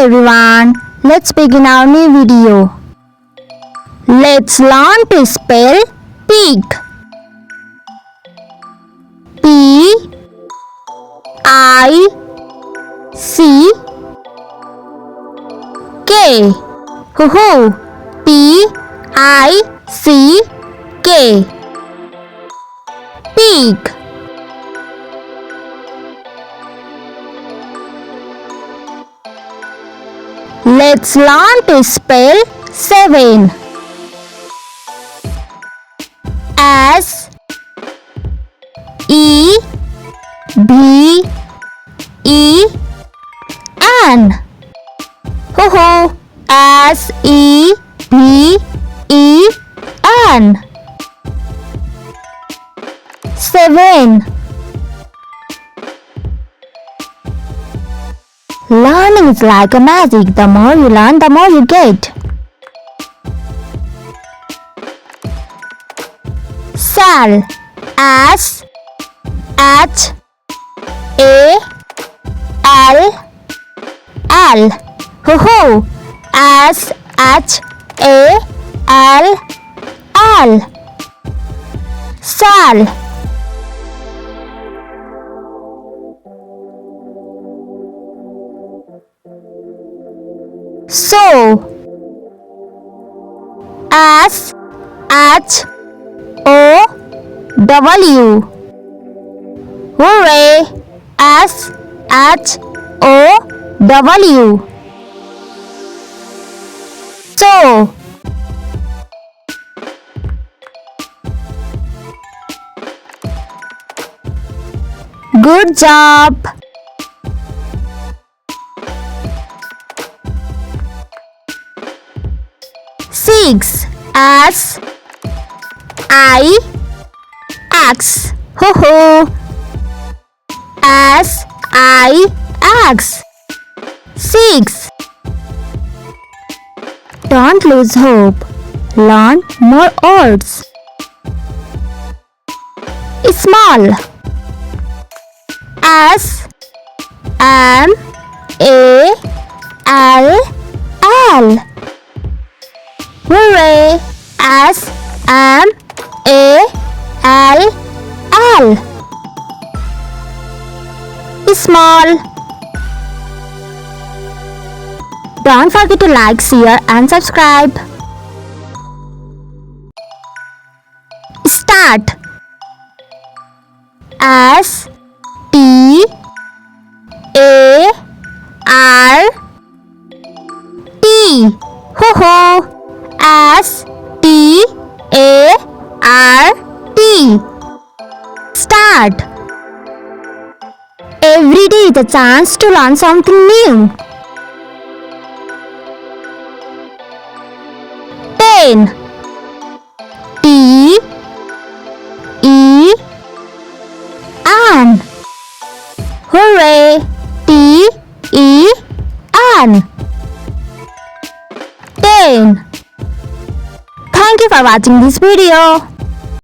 everyone, let's begin our new video. Let's learn to spell pig. P-I-C-K. Hoo-hoo! P-I-C-K. Pig. Let's learn to spell 7. S E B E N. Hoo-hoo! S E B E N. 7. Learning is like a magic. The more you learn, the more you get. Sal. S H A L L. Hoo-hoo! S H A L L. Sal. So. S H O W. Hooray! S H O W. So. Good job. 6. S I X. Hoo-hoo! S I X. 6. Don't lose hope. Learn more words. Small. S M A L L. Hooray! S M A L L. Small. Don't forget to like, share and subscribe. Start. S T A R T. Hoo-hoo! S T A R T. Start. Every day is a chance to learn something new. 10. T E N. Hooray! T E N. 10. Thank you for watching this video.